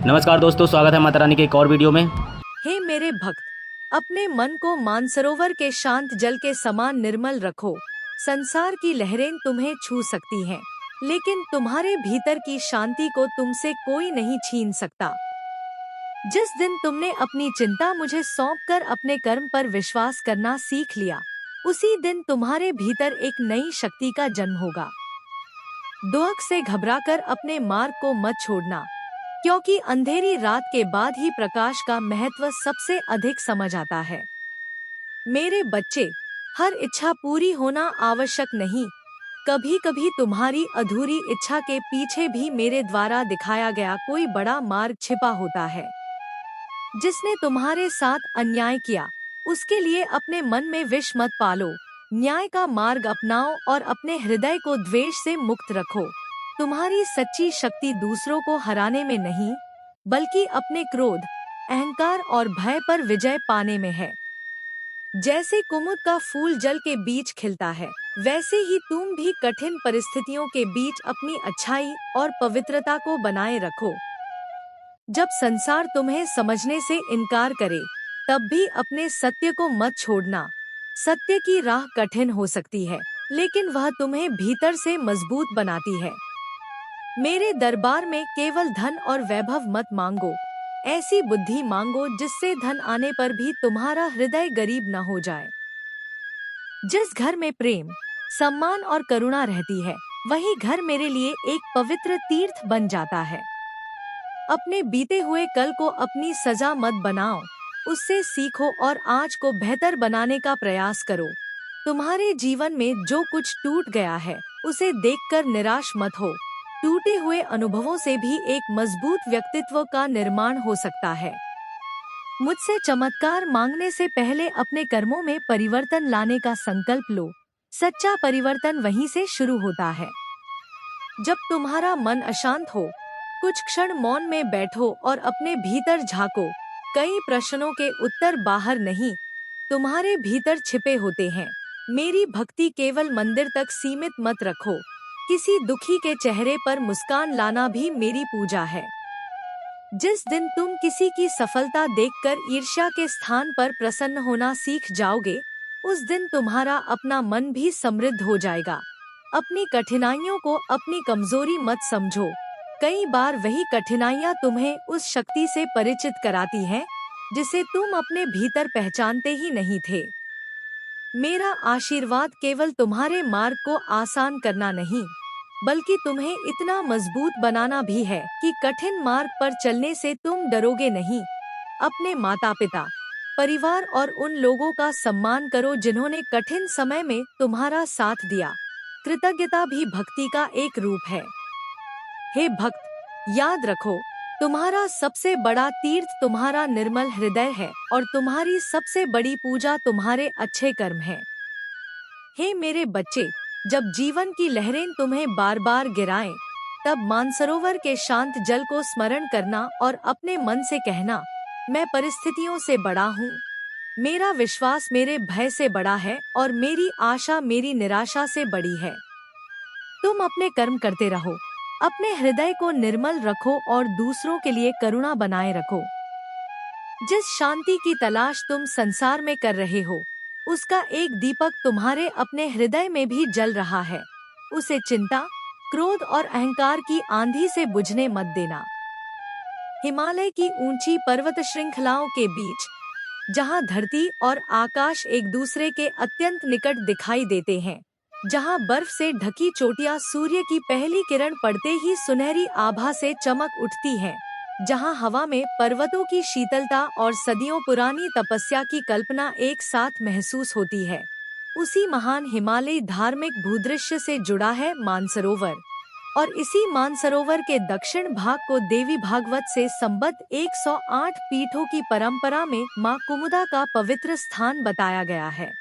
नमस्कार दोस्तों, स्वागत है माता रानी के एक और वीडियो में। हे मेरे भक्त, अपने मन को मानसरोवर के शांत जल के समान निर्मल रखो। संसार की लहरें तुम्हें छू सकती हैं, लेकिन तुम्हारे भीतर की शांति को तुमसे कोई नहीं छीन सकता। जिस दिन तुमने अपनी चिंता मुझे सौंपकर अपने कर्म पर विश्वास करना सीख लिया, उसी दिन तुम्हारे भीतर एक नई शक्ति का जन्म होगा। दुख से घबराकर अपने मार्ग को मत छोड़ना, क्योंकि अंधेरी रात के बाद ही प्रकाश का महत्व सबसे अधिक समझ आता है। मेरे बच्चे, हर इच्छा पूरी होना आवश्यक नहीं। कभी कभी तुम्हारी अधूरी इच्छा के पीछे भी मेरे द्वारा दिखाया गया कोई बड़ा मार्ग छिपा होता है। जिसने तुम्हारे साथ अन्याय किया, उसके लिए अपने मन में विष मत पालो। न्याय का मार्ग अपनाओ और अपने हृदय को द्वेष से मुक्त रखो। तुम्हारी सच्ची शक्ति दूसरों को हराने में नहीं, बल्कि अपने क्रोध, अहंकार और भय पर विजय पाने में है। जैसे कुमुद का फूल जल के बीच खिलता है, वैसे ही तुम भी कठिन परिस्थितियों के बीच अपनी अच्छाई और पवित्रता को बनाए रखो। जब संसार तुम्हें समझने से इनकार करे, तब भी अपने सत्य को मत छोड़ना। सत्य की राह कठिन हो सकती है, लेकिन वह तुम्हें भीतर से मजबूत बनाती है। मेरे दरबार में केवल धन और वैभव मत मांगो। ऐसी बुद्धि मांगो जिससे धन आने पर भी तुम्हारा हृदय गरीब न हो जाए। जिस घर में प्रेम, सम्मान और करुणा रहती है, वही घर मेरे लिए एक पवित्र तीर्थ बन जाता है। अपने बीते हुए कल को अपनी सजा मत बनाओ, उससे सीखो और आज को बेहतर बनाने का प्रयास करो। तुम्हारे जीवन में जो कुछ टूट गया है, उसे देखकर निराश मत हो। टूटे हुए अनुभवों से भी एक मजबूत व्यक्तित्व का निर्माण हो सकता है। मुझसे चमत्कार मांगने से पहले अपने कर्मों में परिवर्तन लाने का संकल्प लो। सच्चा परिवर्तन वहीं से शुरू होता है। जब तुम्हारा मन अशांत हो, कुछ क्षण मौन में बैठो और अपने भीतर झांको। कई प्रश्नों के उत्तर बाहर नहीं, तुम्हारे भीतर छिपे होते हैं। मेरी भक्ति केवल मंदिर तक सीमित मत रखो। किसी दुखी के चेहरे पर मुस्कान लाना भी मेरी पूजा है। जिस दिन तुम किसी की सफलता देखकर ईर्ष्या के स्थान पर प्रसन्न होना सीख जाओगे, उस दिन तुम्हारा अपना मन भी समृद्ध हो जाएगा। अपनी कठिनाइयों को अपनी कमजोरी मत समझो। कई बार वही कठिनाइयां तुम्हें उस शक्ति से परिचित कराती हैं, जिसे तुम अपने भीतर पहचानते ही नहीं थे। मेरा आशीर्वाद केवल तुम्हारे मार्ग को आसान करना नहीं, बल्कि तुम्हें इतना मजबूत बनाना भी है कि कठिन मार्ग पर चलने से तुम डरोगे नहीं। अपने माता पिता, परिवार और उन लोगों का सम्मान करो जिन्होंने कठिन समय में तुम्हारा साथ दिया। कृतज्ञता भी भक्ति का एक रूप है। हे भक्त, याद रखो, तुम्हारा सबसे बड़ा तीर्थ तुम्हारा निर्मल हृदय है और तुम्हारी सबसे बड़ी पूजा तुम्हारे अच्छे कर्म है। हे मेरे बच्चे, जब जीवन की लहरें तुम्हें बार बार गिराएं, तब मानसरोवर के शांत जल को स्मरण करना और अपने मन से कहना, मैं परिस्थितियों से बड़ा हूँ। मेरा विश्वास मेरे भय से बड़ा है और मेरी आशा मेरी निराशा से बड़ी है। तुम अपने कर्म करते रहो, अपने हृदय को निर्मल रखो और दूसरों के लिए करुणा बनाए रखो। जिस शांति की तलाश तुम संसार में कर रहे हो, उसका एक दीपक तुम्हारे अपने हृदय में भी जल रहा है। उसे चिंता, क्रोध और अहंकार की आंधी से बुझने मत देना। हिमालय की ऊंची पर्वत श्रृंखलाओं के बीच, जहां धरती और आकाश एक दूसरे के अत्यंत निकट दिखाई देते हैं, जहां बर्फ से ढकी चोटियां सूर्य की पहली किरण पड़ते ही सुनहरी आभा से चमक उठती हैं, जहां हवा में पर्वतों की शीतलता और सदियों पुरानी तपस्या की कल्पना एक साथ महसूस होती है, उसी महान हिमालयी धार्मिक भूदृश्य से जुड़ा है मानसरोवर। और इसी मानसरोवर के दक्षिण भाग को देवी भागवत से संबद्ध 108 पीठों की परंपरा में माँ कुमुदा का पवित्र स्थान बताया गया है।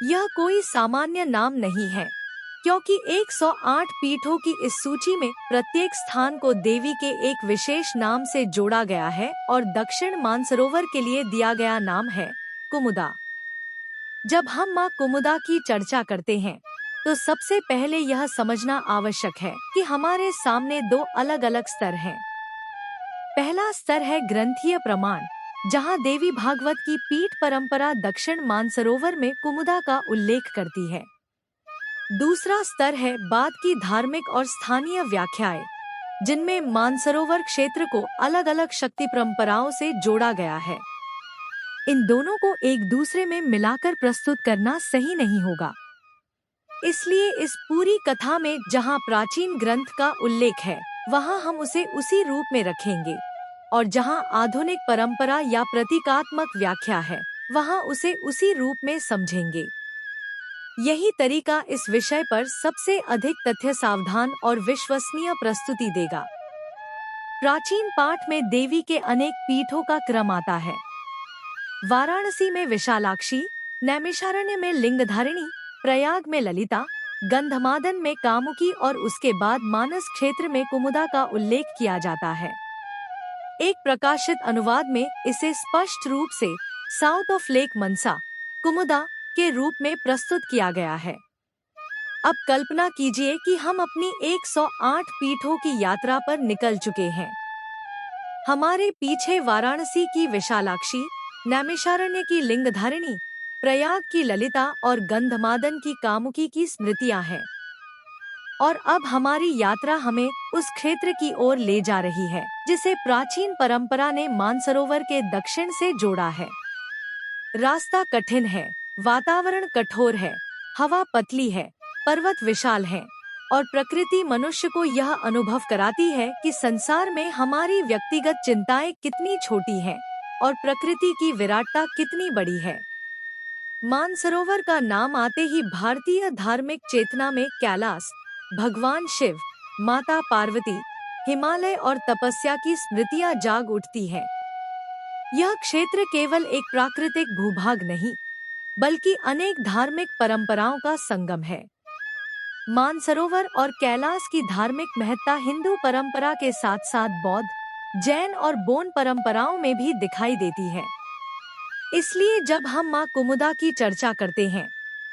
यह कोई सामान्य नाम नहीं है, क्योंकि 108 पीठों की इस सूची में प्रत्येक स्थान को देवी के एक विशेष नाम से जोड़ा गया है और दक्षिण मानसरोवर के लिए दिया गया नाम है कुमुदा। जब हम माँ कुमुदा की चर्चा करते हैं, तो सबसे पहले यह समझना आवश्यक है कि हमारे सामने दो अलग अलग स्तर हैं। पहला स्तर है ग्रंथीय प्रमाण, जहां देवी भागवत की पीठ परंपरा दक्षिण मानसरोवर में कुमुदा का उल्लेख करती है। दूसरा स्तर है बाद की धार्मिक और स्थानीय व्याख्याएं, जिनमें मानसरोवर क्षेत्र को अलग अलग शक्ति परंपराओं से जोड़ा गया है। इन दोनों को एक दूसरे में मिलाकर प्रस्तुत करना सही नहीं होगा। इसलिए इस पूरी कथा में जहाँ प्राचीन ग्रंथ का उल्लेख है, वहाँ हम उसे उसी रूप में रखेंगे, और जहाँ आधुनिक परंपरा या प्रतीकात्मक व्याख्या है, वहाँ उसे उसी रूप में समझेंगे। यही तरीका इस विषय पर सबसे अधिक तथ्य सावधान और विश्वसनीय प्रस्तुति देगा। प्राचीन पाठ में देवी के अनेक पीठों का क्रम आता है। वाराणसी में विशालाक्षी, नैमिषारण्य में लिंगधारिणी, प्रयाग में ललिता, गंधमादन में कामुकी और उसके बाद मानस क्षेत्र में कुमुदा का उल्लेख किया जाता है। एक प्रकाशित अनुवाद में इसे स्पष्ट रूप से साउथ ऑफ लेक मनसा, कुमुदा के रूप में प्रस्तुत किया गया है। अब कल्पना कीजिए कि हम अपनी 108 पीठों की यात्रा पर निकल चुके हैं। हमारे पीछे वाराणसी की विशालाक्षी, नैमिषारण्य की लिंगधारिणी, प्रयाग की ललिता और गंधमादन की कामुकी की स्मृतियां हैं। और अब हमारी यात्रा हमें उस क्षेत्र की ओर ले जा रही है जिसे प्राचीन परंपरा ने मानसरोवर के दक्षिण से जोड़ा है। रास्ता कठिन है, वातावरण कठोर है, हवा पतली है, पर्वत विशाल है, और प्रकृति मनुष्य को यह अनुभव कराती है कि संसार में हमारी व्यक्तिगत चिंताएं कितनी छोटी हैं और प्रकृति की विराटता कितनी बड़ी है। मानसरोवर का नाम आते ही भारतीय धार्मिक चेतना में कैलाश, भगवान शिव, माता पार्वती, हिमालय और तपस्या की स्मृतियां जाग उठती हैं। यह क्षेत्र केवल एक प्राकृतिक भूभाग नहीं, बल्कि अनेक धार्मिक परंपराओं का संगम है। मानसरोवर और कैलाश की धार्मिक महत्ता हिंदू परंपरा के साथ साथ बौद्ध, जैन और बोन परंपराओं में भी दिखाई देती है। इसलिए जब हम मां कुमुदा की चर्चा करते हैं,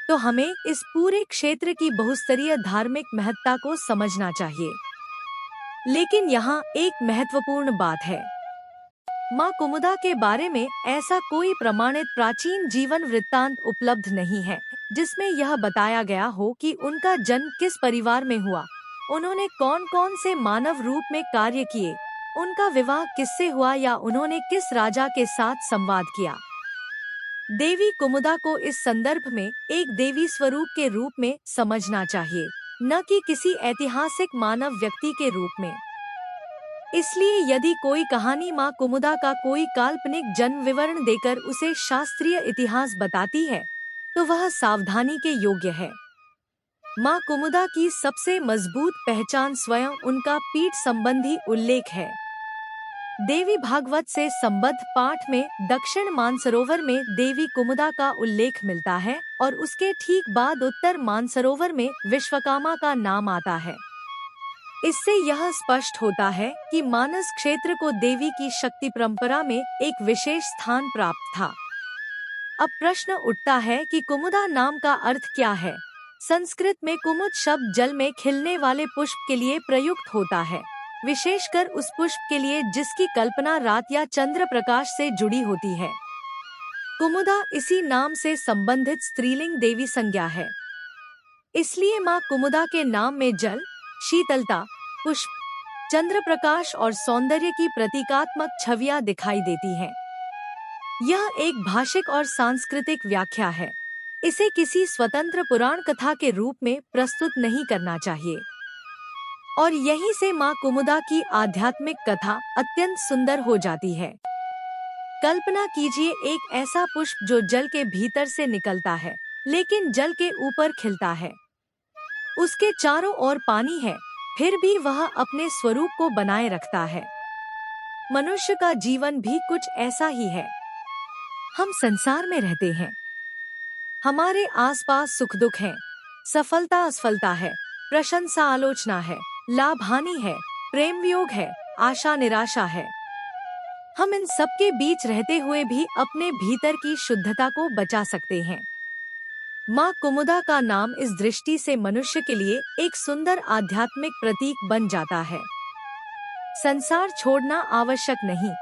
तो हमें इस पूरे क्षेत्र की बहुस्तरीय धार्मिक महत्ता को समझना चाहिए। लेकिन यहाँ एक महत्वपूर्ण बात है। मां कुमुदा के बारे में ऐसा कोई प्रमाणित प्राचीन जीवन वृत्तांत उपलब्ध नहीं है जिसमें यह बताया गया हो कि उनका जन्म किस परिवार में हुआ, उन्होंने कौन कौन से मानव रूप में कार्य किए, उनका विवाह किससे हुआ या उन्होंने किस राजा के साथ संवाद किया। देवी कुमुदा को इस संदर्भ में एक देवी स्वरूप के रूप में समझना चाहिए, न कि किसी ऐतिहासिक मानव व्यक्ति के रूप में। इसलिए यदि कोई कहानी मां कुमुदा का कोई काल्पनिक जन्म विवरण देकर उसे शास्त्रीय इतिहास बताती है, तो वह सावधानी के योग्य है। मां कुमुदा की सबसे मजबूत पहचान स्वयं उनका पीठ संबंधी उल्लेख है। देवी भागवत से संबद्ध पाठ में दक्षिण मानसरोवर में देवी कुमुदा का उल्लेख मिलता है और उसके ठीक बाद उत्तर मानसरोवर में विश्वकामा का नाम आता है। इससे यह स्पष्ट होता है कि मानस क्षेत्र को देवी की शक्ति परंपरा में एक विशेष स्थान प्राप्त था। अब प्रश्न उठता है कि कुमुदा नाम का अर्थ क्या है। संस्कृत में कुमुद शब्द जल में खिलने वाले पुष्प के लिए प्रयुक्त होता है, विशेषकर उस पुष्प के लिए जिसकी कल्पना रात या चंद्र प्रकाश से जुड़ी होती है। कुमुदा इसी नाम से संबंधित स्त्रीलिंग देवी संज्ञा है। इसलिए मां कुमुदा के नाम में जल, शीतलता, पुष्प, चंद्र प्रकाश और सौंदर्य की प्रतीकात्मक छवियां दिखाई देती हैं। यह एक भाषिक और सांस्कृतिक व्याख्या है। इसे किसी स्वतंत्र पुराण कथा के रूप में प्रस्तुत नहीं करना चाहिए। और यहीं से मां कुमुदा की आध्यात्मिक कथा अत्यंत सुंदर हो जाती है। कल्पना कीजिए एक ऐसा पुष्प जो जल के भीतर से निकलता है, लेकिन जल के ऊपर खिलता है। उसके चारों ओर पानी है, फिर भी वह अपने स्वरूप को बनाए रखता है। मनुष्य का जीवन भी कुछ ऐसा ही है। हम संसार में रहते हैं, हमारे आसपास सुख दुख है, सफलता असफलता है, प्रशंसा आलोचना है, लाभ हानि है, प्रेम वियोग है, आशा निराशा है। हम इन सब के बीच रहते हुए भी अपने भीतर की शुद्धता को बचा सकते हैं। मां कुमुदा का नाम इस दृष्टि से मनुष्य के लिए एक सुंदर आध्यात्मिक प्रतीक बन जाता है। संसार छोड़ना आवश्यक नहीं,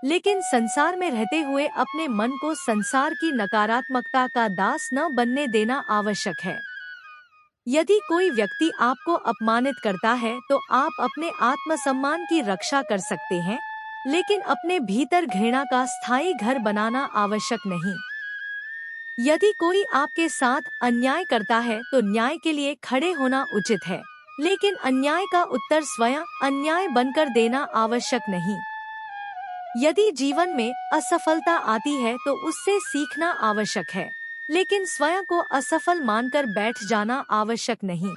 लेकिन संसार में रहते हुए अपने मन को संसार की नकारात्मकता का दास न बनने देना आवश्यक है। यदि कोई व्यक्ति आपको अपमानित करता है तो आप अपने आत्मसम्मान की रक्षा कर सकते हैं, लेकिन अपने भीतर घृणा का स्थायी घर बनाना आवश्यक नहीं। यदि कोई आपके साथ अन्याय करता है तो न्याय के लिए खड़े होना उचित है, लेकिन अन्याय का उत्तर स्वयं अन्याय बनकर देना आवश्यक नहीं। यदि जीवन में असफलता आती है तो उससे सीखना आवश्यक है, लेकिन स्वयं को असफल मानकर बैठ जाना आवश्यक नहीं।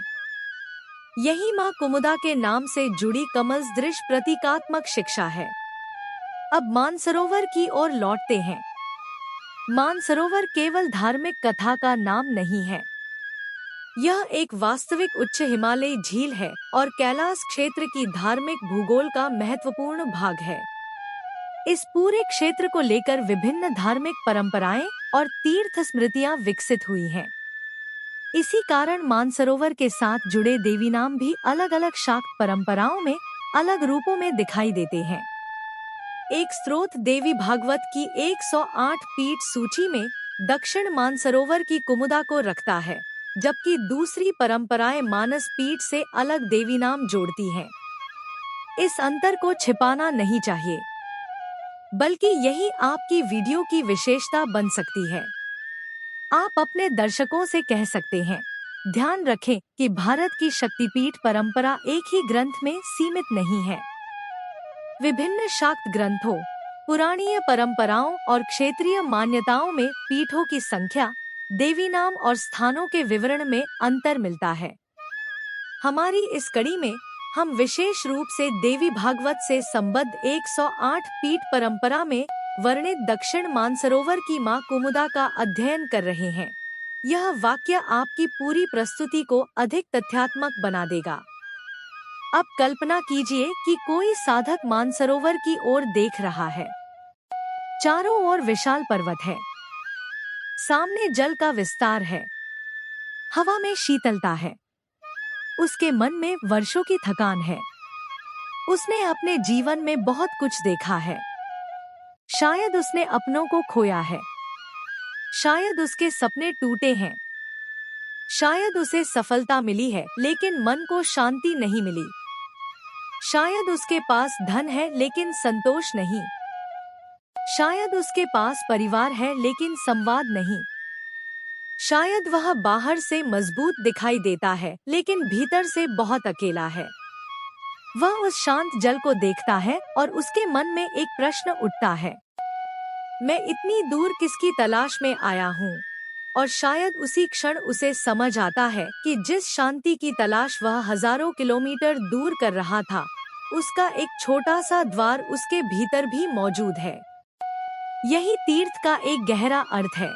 यही माँ कुमुदा के नाम से जुड़ी कमलसदृश प्रतीकात्मक शिक्षा है। अब मानसरोवर की ओर लौटते हैं। मानसरोवर केवल धार्मिक कथा का नाम नहीं है। यह एक वास्तविक उच्च हिमालयी झील है और कैलाश क्षेत्र की धार्मिक भूगोल का महत्वपूर्ण भाग है। इस पूरे क्षेत्र को लेकर विभिन्न धार्मिक परंपराएं और तीर्थ स्मृतियां विकसित हुई हैं। इसी कारण मानसरोवर के साथ जुड़े देवी नाम भी अलग अलग शाक्त परंपराओं में अलग रूपों में दिखाई देते हैं। एक स्रोत देवी भागवत की 108 पीठ सूची में दक्षिण मानसरोवर की कुमुदा को रखता है, जबकि दूसरी परंपराएं मानस पीठ से अलग देवी नाम जोड़ती हैं। इस अंतर को छिपाना नहीं चाहिए, बल्कि यही आपकी वीडियो की विशेषता बन सकती है। आप अपने दर्शकों से कह सकते हैं, ध्यान रखें कि भारत की शक्तिपीठ परंपरा एक ही ग्रंथ में सीमित नहीं है। विभिन्न शाक्त ग्रंथों, पुराणीय परंपराओं और क्षेत्रीय मान्यताओं में पीठों की संख्या, देवी नाम और स्थानों के विवरण में अंतर मिलता है। हमारी इस कड़ी में हम विशेष रूप से देवी भागवत से संबद्ध 108 पीठ परंपरा में वर्णित दक्षिण मानसरोवर की मां कुमुदा का अध्ययन कर रहे हैं। यह वाक्य आपकी पूरी प्रस्तुति को अधिक तथ्यात्मक बना देगा। अब कल्पना कीजिए कि कोई साधक मानसरोवर की ओर देख रहा है। चारों ओर विशाल पर्वत है, सामने जल का विस्तार है, हवा में शीतलता है। उसके मन में वर्षों की थकान है। उसने अपने जीवन में बहुत कुछ देखा है। शायद उसने अपनों को खोया है, शायद उसके सपने टूटे हैं, शायद उसे सफलता मिली है लेकिन मन को शांति नहीं मिली। शायद उसके पास धन है लेकिन संतोष नहीं। शायद उसके पास परिवार है लेकिन संवाद नहीं। शायद वह बाहर से मजबूत दिखाई देता है लेकिन भीतर से बहुत अकेला है। वह उस शांत जल को देखता है और उसके मन में एक प्रश्न उठता है, मैं इतनी दूर किसकी तलाश में आया हूँ? और शायद उसी क्षण उसे समझ आता है कि जिस शांति की तलाश वह हजारों किलोमीटर दूर कर रहा था, उसका एक छोटा सा द्वार उसके भीतर भी मौजूद है। यही तीर्थ का एक गहरा अर्थ है।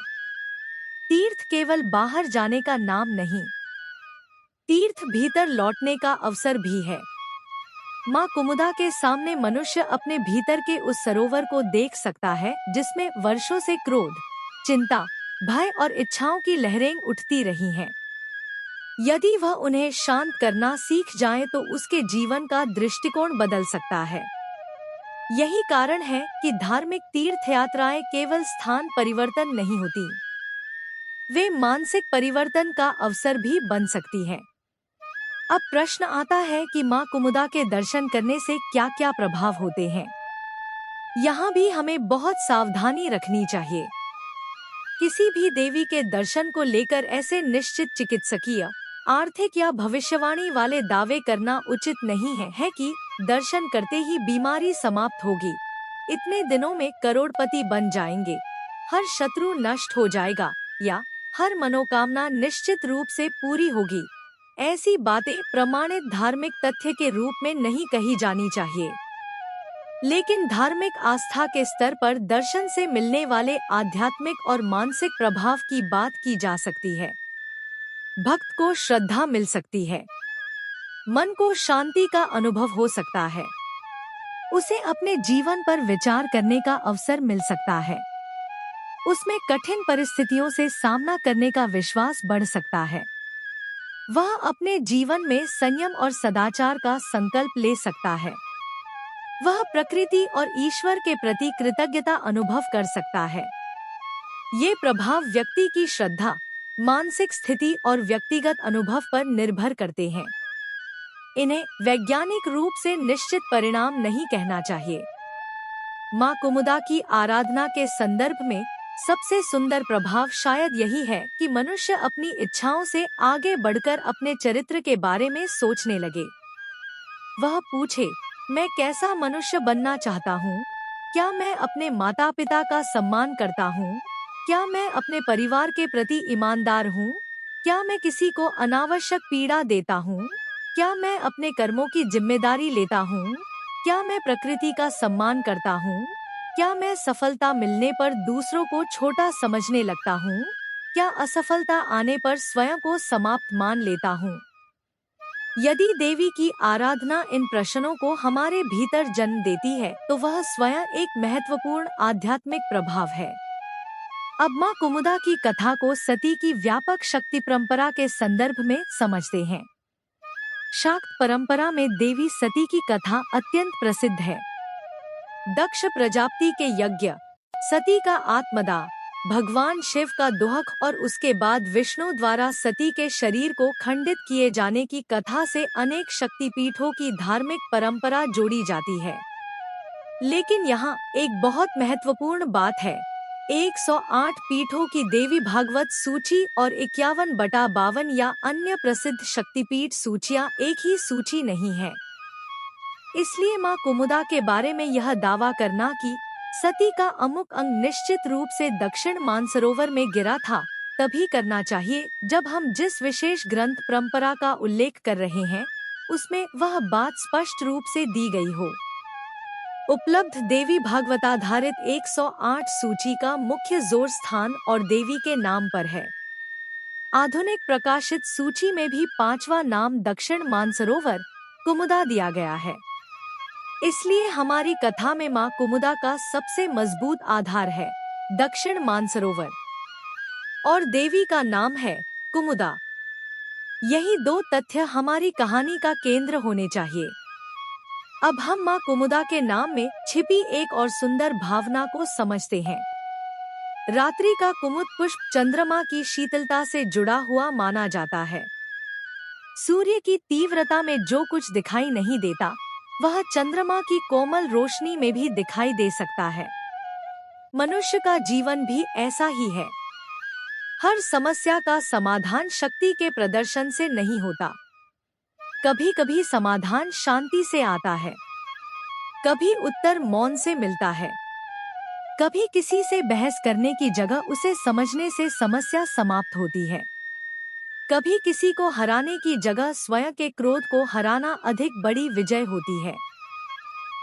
तीर्थ केवल बाहर जाने का नाम नहीं, तीर्थ भीतर लौटने का अवसर भी है। माँ कुमुदा के सामने मनुष्य अपने भीतर के उस सरोवर को देख सकता है जिसमें वर्षों से क्रोध, चिंता, भय और इच्छाओं की लहरें उठती रही हैं। यदि वह उन्हें शांत करना सीख जाए तो उसके जीवन का दृष्टिकोण बदल सकता है। यही कारण है कि धार्मिक तीर्थ यात्राएं केवल स्थान परिवर्तन नहीं होती, वे मानसिक परिवर्तन का अवसर भी बन सकती हैं। अब प्रश्न आता है कि माँ कुमुदा के दर्शन करने से क्या क्या प्रभाव होते हैं। यहाँ भी हमें बहुत सावधानी रखनी चाहिए। किसी भी देवी के दर्शन को लेकर ऐसे निश्चित चिकित्सकीय, आर्थिक या भविष्यवाणी वाले दावे करना उचित नहीं है कि दर्शन करते ही बीमारी समाप्त होगी, इतने दिनों में करोड़पति बन जाएंगे, हर शत्रु नष्ट हो जाएगा या हर मनोकामना निश्चित रूप से पूरी होगी। ऐसी बातें प्रमाणित धार्मिक तथ्य के रूप में नहीं कही जानी चाहिए, लेकिन धार्मिक आस्था के स्तर पर दर्शन से मिलने वाले आध्यात्मिक और मानसिक प्रभाव की बात की जा सकती है। भक्त को श्रद्धा मिल सकती है, मन को शांति का अनुभव हो सकता है, उसे अपने जीवन पर विचार करने का अवसर मिल सकता है, उसमें कठिन परिस्थितियों से सामना करने का विश्वास बढ़ सकता है, वह अपने जीवन में संयम और सदाचार का संकल्प ले सकता है। वह प्रकृति और ईश्वर के प्रति कृतज्ञता अनुभव कर सकता है। ये प्रभाव व्यक्ति की श्रद्धा, मानसिक स्थिति और व्यक्तिगत अनुभव पर निर्भर करते हैं। इन्हें वैज्ञानिक रूप से निश्चित परिणाम नहीं कहना चाहिए। माँ कुमुदा की आराधना के संदर्भ में सबसे सुंदर प्रभाव शायद यही है कि मनुष्य अपनी इच्छाओं से आगे बढ़कर अपने चरित्र के बारे में सोचने लगे। वह पूछे, मैं कैसा मनुष्य बनना चाहता हूँ? क्या मैं अपने माता पिता का सम्मान करता हूँ? क्या मैं अपने परिवार के प्रति ईमानदार हूँ? क्या मैं किसी को अनावश्यक पीड़ा देता हूँ? क्या मैं अपने कर्मों की जिम्मेदारी लेता हूँ? क्या मैं प्रकृति का सम्मान करता हूँ? क्या मैं सफलता मिलने पर दूसरों को छोटा समझने लगता हूँ? क्या असफलता आने पर स्वयं को समाप्त मान लेता हूँ? यदि देवी की आराधना इन प्रश्नों को हमारे भीतर जन्म देती है, तो वह स्वयं एक महत्वपूर्ण आध्यात्मिक प्रभाव है। अब माँ कुमुदा की कथा को सती की व्यापक शक्ति परंपरा के संदर्भ में समझते हैं। शाक्त परंपरा में देवी सती की कथा अत्यंत प्रसिद्ध है। दक्ष प्रजापति के यज्ञ, सती का आत्मदाह, भगवान शिव का दोहक और उसके बाद विष्णु द्वारा सती के शरीर को खंडित किए जाने की कथा से अनेक शक्तिपीठों की धार्मिक परंपरा जोड़ी जाती है। लेकिन यहाँ एक बहुत महत्वपूर्ण बात है। 108 पीठों की देवी भागवत सूची और 51/52 या अन्य प्रसिद्ध शक्तिपीठ सूचियाँ एक ही सूची नहीं है। इसलिए माँ कुमुदा के बारे में यह दावा करना कि सती का अमुक अंग निश्चित रूप से दक्षिण मानसरोवर में गिरा था, तभी करना चाहिए जब हम जिस विशेष ग्रंथ परंपरा का उल्लेख कर रहे हैं, उसमें वह बात स्पष्ट रूप से दी गई हो। उपलब्ध देवी भागवताधारित 108 सूची का मुख्य जोर स्थान और देवी के नाम पर है। आधुनिक प्रकाशित सूची में भी 5वां नाम दक्षिण मानसरोवर कुमुदा दिया गया है। इसलिए हमारी कथा में माँ कुमुदा का सबसे मजबूत आधार है दक्षिण मानसरोवर, और देवी का नाम है कुमुदा। यही दो तथ्य हमारी कहानी का केंद्र होने चाहिए। अब हम माँ कुमुदा के नाम में छिपी एक और सुंदर भावना को समझते हैं। रात्रि का कुमुद पुष्प चंद्रमा की शीतलता से जुड़ा हुआ माना जाता है। सूर्य की तीव्रता में जो कुछ दिखाई नहीं देता, वह चंद्रमा की कोमल रोशनी में भी दिखाई दे सकता है। मनुष्य का जीवन भी ऐसा ही है। हर समस्या का समाधान शक्ति के प्रदर्शन से नहीं होता। कभी कभी समाधान शांति से आता है, कभी उत्तर मौन से मिलता है, कभी किसी से बहस करने की जगह उसे समझने से समस्या समाप्त होती है, कभी किसी को हराने की जगह स्वयं के क्रोध को हराना अधिक बड़ी विजय होती है।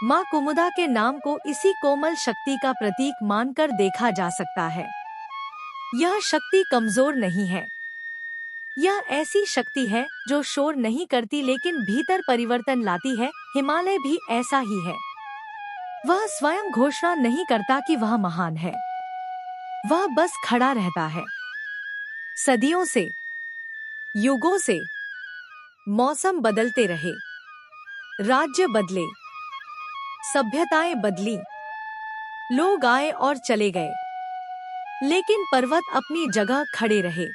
माँ कुमुदा के नाम को इसी कोमल शक्ति का प्रतीक मानकर देखा जा सकता है। यह शक्ति कमजोर नहीं है। यह ऐसी शक्ति है जो शोर नहीं करती लेकिन भीतर परिवर्तन लाती है। हिमालय भी ऐसा ही है। वह स्वयं घोषणा नहीं करता कि वह महान है। वह बस खड़ा रहता है। सदियों से, युगों से, मौसम बदलते रहे, राज्य बदले, सभ्यताएं बदली, लोग आए और चले गए, लेकिन पर्वत अपनी जगह खड़े रहे।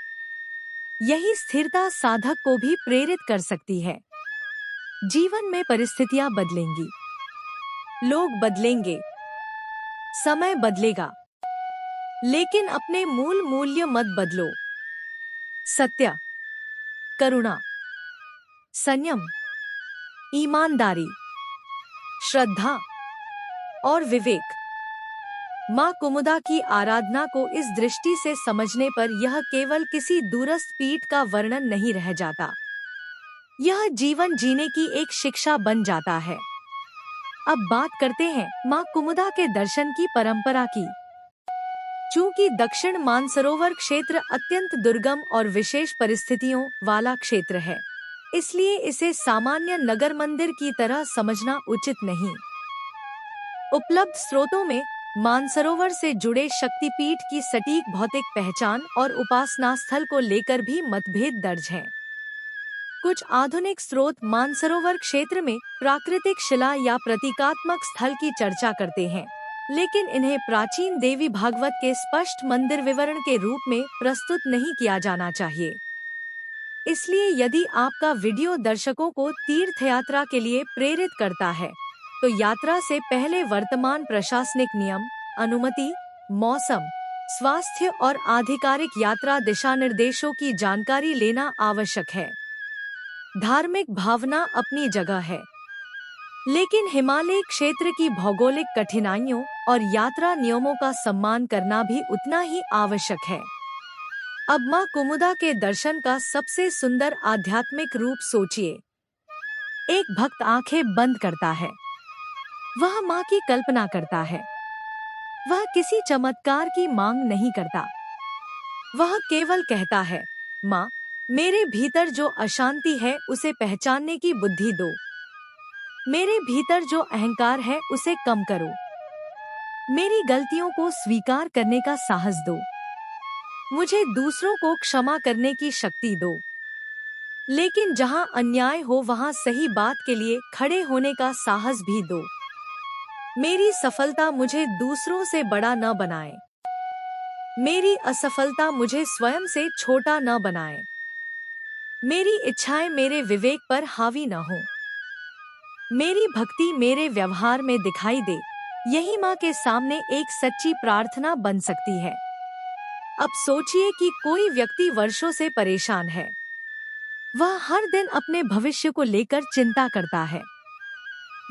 यही स्थिरता साधक को भी प्रेरित कर सकती है। जीवन में परिस्थितियां बदलेंगी, लोग बदलेंगे, समय बदलेगा, लेकिन अपने मूल मूल्य मत बदलो। सत्य, करुणा, संयम, ईमानदारी, श्रद्धा और विवेक। माँ कुमुदा की आराधना को इस दृष्टि से समझने पर यह केवल किसी दूरस्थ पीठ का वर्णन नहीं रह जाता। यह जीवन जीने की एक शिक्षा बन जाता है। अब बात करते हैं माँ कुमुदा के दर्शन की परंपरा की। चूंकि दक्षिण मानसरोवर क्षेत्र अत्यंत दुर्गम और विशेष परिस्थितियों वाला क्षेत्र है, इसलिए इसे सामान्य नगर मंदिर की तरह समझना उचित नहीं। उपलब्ध स्रोतों में मानसरोवर से जुड़े शक्तिपीठ की सटीक भौतिक पहचान और उपासना स्थल को लेकर भी मतभेद दर्ज हैं। कुछ आधुनिक स्रोत मानसरोवर क्षेत्र में प्राकृतिक शिला या प्रतीकात्मक स्थल की चर्चा करते हैं, लेकिन इन्हें प्राचीन देवी भागवत के स्पष्ट मंदिर विवरण के रूप में प्रस्तुत नहीं किया जाना चाहिए। इसलिए यदि आपका वीडियो दर्शकों को तीर्थ यात्रा के लिए प्रेरित करता है, तो यात्रा से पहले वर्तमान प्रशासनिक नियम, अनुमति, मौसम, स्वास्थ्य और आधिकारिक यात्रा दिशा निर्देशों की जानकारी लेना आवश्यक है। धार्मिक भावना अपनी जगह है, लेकिन हिमालय क्षेत्र की भौगोलिक कठिनाइयों और यात्रा नियमों का सम्मान करना भी उतना ही आवश्यक है। अब माँ कुमुदा के दर्शन का सबसे सुंदर आध्यात्मिक रूप सोचिए। एक भक्त आंखें बंद करता है, वह माँ की कल्पना करता है। वह किसी चमत्कार की मांग नहीं करता, वह केवल कहता है, माँ, मेरे भीतर जो अशांति है उसे पहचानने की बुद्धि दो। मेरे भीतर जो अहंकार है उसे कम करो। मेरी गलतियों को स्वीकार करने का साहस दो। मुझे दूसरों को क्षमा करने की शक्ति दो। लेकिन जहाँ अन्याय हो वहाँ सही बात के लिए खड़े होने का साहस भी दो। मेरी सफलता मुझे दूसरों से बड़ा न बनाए। मेरी असफलता मुझे स्वयं से छोटा न बनाए। मेरी इच्छाएं मेरे विवेक पर हावी न हो। मेरी भक्ति मेरे व्यवहार में दिखाई दे। यही माँ के सामने एक सच्ची प्रार्थना बन सकती है। अब सोचिए कि कोई व्यक्ति वर्षों से परेशान है। वह हर दिन अपने भविष्य को लेकर चिंता करता है।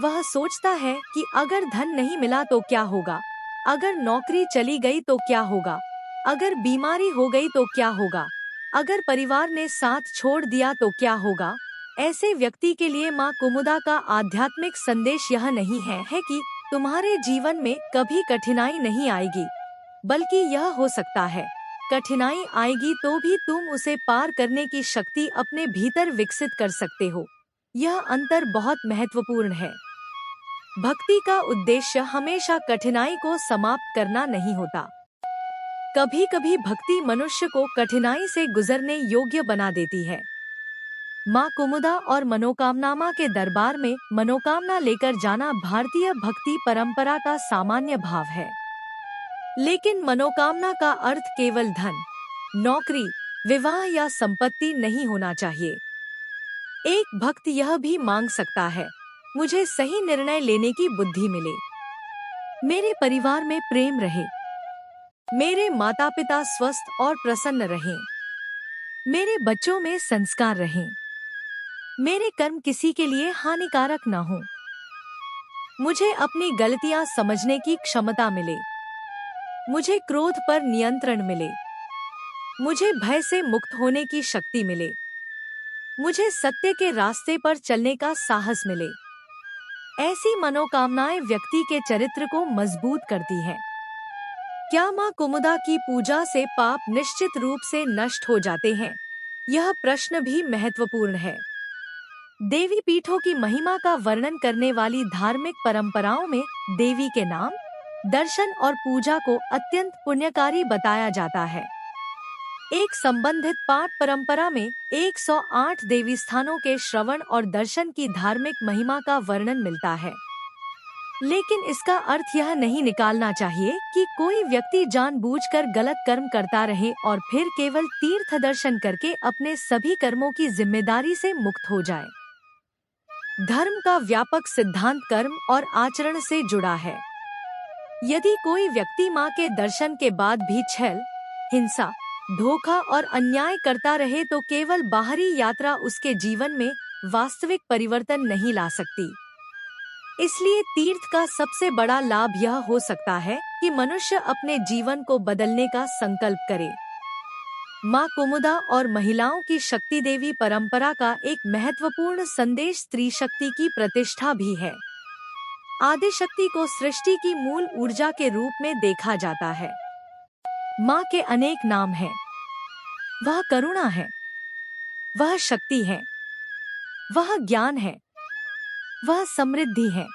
वह सोचता है कि अगर धन नहीं मिला तो क्या होगा, अगर नौकरी चली गई तो क्या होगा, अगर बीमारी हो गई तो क्या होगा, अगर परिवार ने साथ छोड़ दिया तो क्या होगा। ऐसे व्यक्ति के लिए माँ कुमुदा का आध्यात्मिक संदेश यह नहीं है कि तुम्हारे जीवन में कभी कठिनाई नहीं आएगी, बल्कि यह हो सकता है कठिनाई आएगी तो भी तुम उसे पार करने की शक्ति अपने भीतर विकसित कर सकते हो। यह अंतर बहुत महत्वपूर्ण है। भक्ति का उद्देश्य हमेशा कठिनाई को समाप्त करना नहीं होता। कभी कभी भक्ति मनुष्य को कठिनाई से गुजरने योग्य बना देती है। माँ कुमुदा और मनोकामना के दरबार में मनोकामना लेकर जाना भारतीय भक्ति परंपरा का सामान्य भाव है। लेकिन मनोकामना का अर्थ केवल धन, नौकरी, विवाह या संपत्ति नहीं होना चाहिए। एक भक्त यह भी मांग सकता है, मुझे सही निर्णय लेने की बुद्धि मिले, मेरे परिवार में प्रेम रहे, मेरे माता पिता स्वस्थ और प्रसन्न रहें, मेरे बच्चों में संस्कार रहें, मेरे कर्म किसी के लिए हानिकारक न हो, मुझे अपनी गलतियां समझने की क्षमता मिले, मुझे क्रोध पर नियंत्रण मिले, मुझे भय से मुक्त होने की शक्ति मिले, मुझे सत्य के रास्ते पर चलने का साहस मिले। ऐसी मनोकामनाएं व्यक्ति के चरित्र को मजबूत करती हैं। क्या माँ कुमुदा की पूजा से पाप निश्चित रूप से नष्ट हो जाते हैं? यह प्रश्न भी महत्वपूर्ण है। देवी पीठों की महिमा का वर्णन करने वाली धार्मिक परंपराओं में देवी के नाम, दर्शन और पूजा को अत्यंत पुण्यकारी बताया जाता है। एक संबंधित पाठ परंपरा में 108 देवी स्थानों के श्रवण और दर्शन की धार्मिक महिमा का वर्णन मिलता है। लेकिन इसका अर्थ यह नहीं निकालना चाहिए कि कोई व्यक्ति जानबूझकर गलत कर्म करता रहे और फिर केवल तीर्थ दर्शन करके अपने सभी कर्मों की जिम्मेदारी से मुक्त हो जाए। धर्म का व्यापक सिद्धांत कर्म और आचरण से जुड़ा है। यदि कोई व्यक्ति माँ के दर्शन के बाद भी छल, हिंसा, धोखा और अन्याय करता रहे तो केवल बाहरी यात्रा उसके जीवन में वास्तविक परिवर्तन नहीं ला सकती। इसलिए तीर्थ का सबसे बड़ा लाभ यह हो सकता है कि मनुष्य अपने जीवन को बदलने का संकल्प करे। माँ कुमुदा और महिलाओं की शक्ति देवी परंपरा का एक महत्वपूर्ण संदेश स्त्री शक्ति की प्रतिष्ठा भी है। आदिशक्ति को सृष्टि की मूल ऊर्जा के रूप में देखा जाता है। माँ के अनेक नाम हैं। वह करुणा है, वह शक्ति है, वह ज्ञान है, वह समृद्धि है,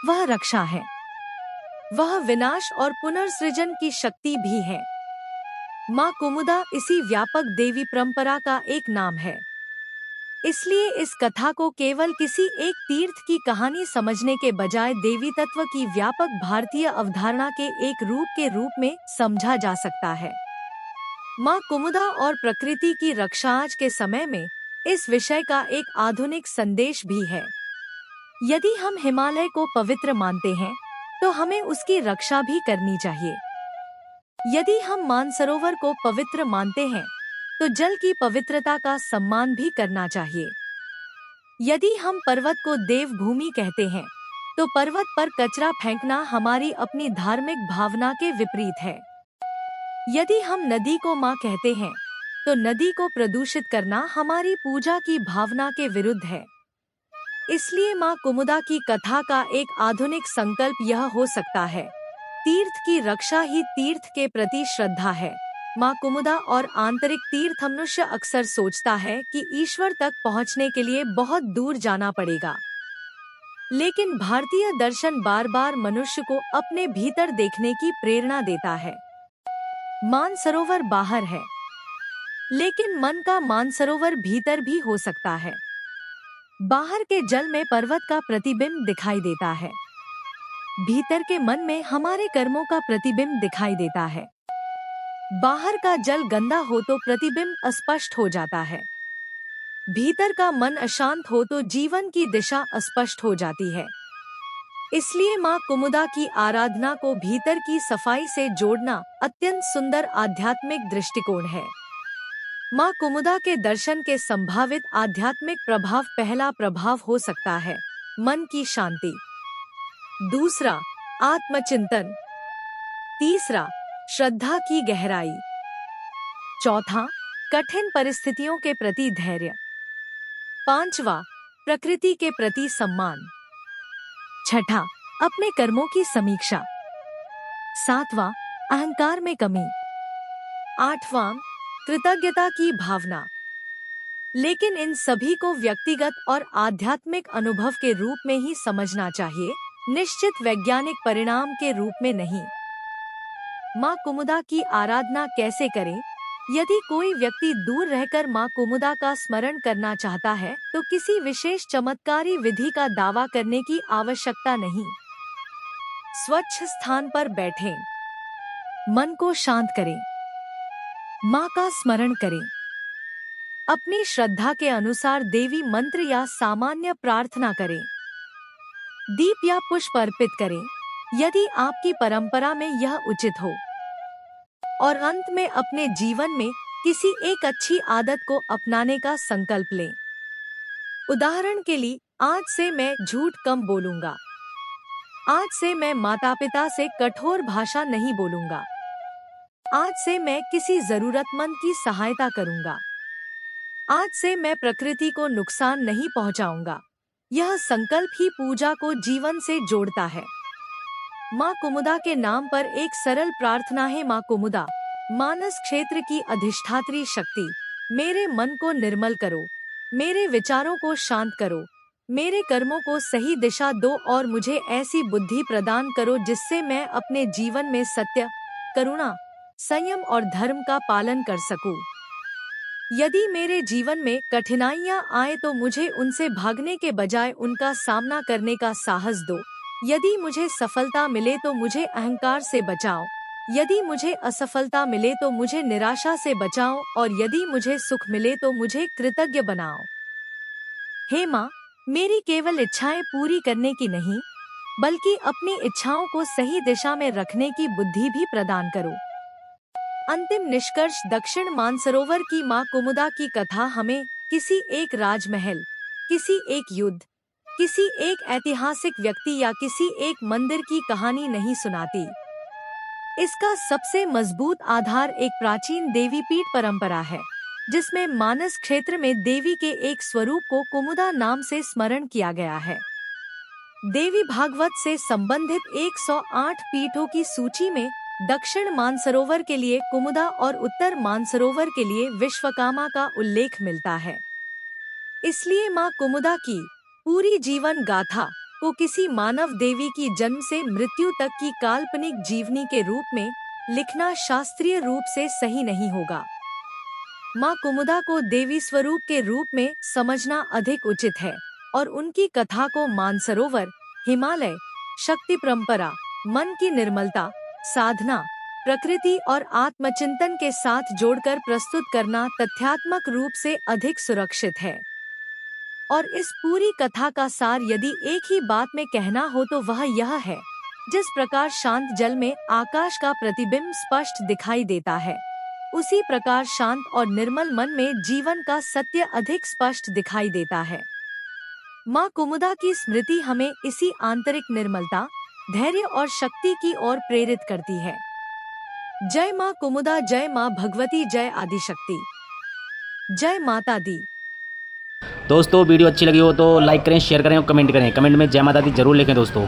वह रक्षा है, वह विनाश और पुनर्सृजन की शक्ति भी है। माँ कुमुदा इसी व्यापक देवी परंपरा का एक नाम है। इसलिए इस कथा को केवल किसी एक तीर्थ की कहानी समझने के बजाय देवी तत्व की व्यापक भारतीय अवधारणा के एक रूप के रूप में समझा जा सकता है। माँ कुमुदा और प्रकृति की रक्षा आज के समय में इस विषय का एक आधुनिक संदेश भी है। यदि हम हिमालय को पवित्र मानते हैं, तो हमें उसकी रक्षा भी करनी चाहिए। यदि हम मानसरोवर को पवित्र मानते हैं, तो जल की पवित्रता का सम्मान भी करना चाहिए। यदि हम पर्वत को देवभूमि कहते हैं, तो पर्वत पर कचरा फेंकना हमारी अपनी धार्मिक भावना के विपरीत है। यदि हम नदी को माँ कहते हैं, तो नदी को प्रदूषित करना हमारी पूजा की भावना के विरुद्ध है। इसलिए माँ कुमुदा की कथा का एक आधुनिक संकल्प यह हो सकता है, तीर्थ की रक्षा ही तीर्थ के प्रति श्रद्धा है। माँ कुमुदा और आंतरिक तीर्थ। मनुष्य अक्सर सोचता है कि ईश्वर तक पहुँचने के लिए बहुत दूर जाना पड़ेगा, लेकिन भारतीय दर्शन बार बार मनुष्य को अपने भीतर देखने की प्रेरणा देता है। मानसरोवर बाहर है, लेकिन मन का मानसरोवर भीतर भी हो सकता है। बाहर के जल में पर्वत का प्रतिबिंब दिखाई देता है, भीतर के मन में हमारे कर्मों का प्रतिबिंब दिखाई देता है। बाहर का जल गंदा हो तो प्रतिबिंब अस्पष्ट हो जाता है, भीतर का मन अशांत हो तो जीवन की दिशा अस्पष्ट हो जाती है। इसलिए माँ कुमुदा की आराधना को भीतर की सफाई से जोड़ना अत्यंत सुंदर आध्यात्मिक दृष्टिकोण है। माँ कुमुदा के दर्शन के संभावित आध्यात्मिक प्रभाव। पहला प्रभाव हो सकता है मन की शांति, दूसरा आत्मचिंतन, तीसरा श्रद्धा की गहराई, चौथा कठिन परिस्थितियों के प्रति धैर्य, पांचवा प्रकृति के प्रति सम्मान, छठा अपने कर्मों की समीक्षा, सातवां अहंकार में कमी, आठवां कृतज्ञता की भावना। लेकिन इन सभी को व्यक्तिगत और आध्यात्मिक अनुभव के रूप में ही समझना चाहिए, निश्चित वैज्ञानिक परिणाम के रूप में नहीं। माँ कुमुदा की आराधना कैसे करें? यदि कोई व्यक्ति दूर रहकर माँ कुमुदा का स्मरण करना चाहता है, तो किसी विशेष चमत्कारी विधि का दावा करने की आवश्यकता नहीं। स्वच्छ स्थान पर बैठें, मन को शांत करें, माँ का स्मरण करें, अपनी श्रद्धा के अनुसार देवी मंत्र या सामान्य प्रार्थना करें, दीप या पुष्प अर्पित करें यदि आपकी परंपरा में यह उचित हो, और अंत में अपने जीवन में किसी एक अच्छी आदत को अपनाने का संकल्प लें। उदाहरण के लिए, आज से मैं झूठ कम बोलूंगा, आज से मैं माता पिता से कठोर भाषा नहीं बोलूंगा, आज से मैं किसी जरूरतमंद की सहायता करूंगा, आज से मैं प्रकृति को नुकसान नहीं पहुंचाऊंगा। यह संकल्प ही पूजा को जीवन से जोड़ता है। माँ कुमुदा के नाम पर एक सरल प्रार्थना है। माँ कुमुदा, मानस क्षेत्र की अधिष्ठात्री शक्ति, मेरे मन को निर्मल करो, मेरे विचारों को शांत करो, मेरे कर्मों को सही दिशा दो और मुझे ऐसी बुद्धि प्रदान करो जिससे मैं अपने जीवन में सत्य, करुणा, संयम और धर्म का पालन कर सकूं। यदि मेरे जीवन में कठिनाइयां आए तो मुझे उनसे भागने के बजाय उनका सामना करने का साहस दो। यदि मुझे सफलता मिले तो मुझे अहंकार से बचाओ, यदि मुझे असफलता मिले तो मुझे निराशा से बचाओ, और यदि मुझे सुख मिले तो मुझे कृतज्ञ बनाओ। हे माँ, मेरी केवल इच्छाएं पूरी करने की नहीं, बल्कि अपनी इच्छाओं को सही दिशा में रखने की बुद्धि भी प्रदान करो। अंतिम निष्कर्ष। दक्षिण मानसरोवर की माँ कुमुदा की कथा हमें किसी एक राजमहल, किसी एक युद्ध, किसी एक ऐतिहासिक व्यक्ति या किसी एक मंदिर की कहानी नहीं सुनाती। इसका सबसे मजबूत आधार एक प्राचीन देवीपीठ परंपरा है, जिसमें मानस क्षेत्र में देवी के एक स्वरूप को कुमुदा नाम से स्मरण किया गया है। देवी भागवत से संबंधित 108 पीठों की सूची में दक्षिण मानसरोवर के लिए कुमुदा और उत्तर मानसरोवर के लिए विश्वकामा का उल्लेख मिलता है। इसलिए माँ कुमुदा की पूरी जीवन गाथा को किसी मानव देवी की जन्म से मृत्यु तक की काल्पनिक जीवनी के रूप में लिखना शास्त्रीय रूप से सही नहीं होगा। माँ कुमुदा को देवी स्वरूप के रूप में समझना अधिक उचित है और उनकी कथा को मानसरोवर, हिमालय, शक्ति परंपरा, मन की निर्मलता, साधना, प्रकृति और आत्मचिंतन के साथ जोड़कर प्रस्तुत करना तथ्यात्मक रूप से अधिक सुरक्षित है। और इस पूरी कथा का सार यदि एक ही बात में कहना हो तो वह यह है, जिस प्रकार शांत जल में आकाश का प्रतिबिंब स्पष्ट दिखाई देता है, उसी प्रकार शांत और निर्मल मन में जीवन का सत्य अधिक स्पष्ट दिखाई देता है। माँ कुमुदा की स्मृति हमें इसी आंतरिक निर्मलता, धैर्य और शक्ति की ओर प्रेरित करती है। जय माँ कुमुदा, जय माँ भगवती, जय आदिशक्ति, जय माता दी। दोस्तों वीडियो अच्छी लगी हो तो लाइक करें, शेयर करें और कमेंट करें। कमेंट में जय माता दी जरूर लिखें दोस्तों।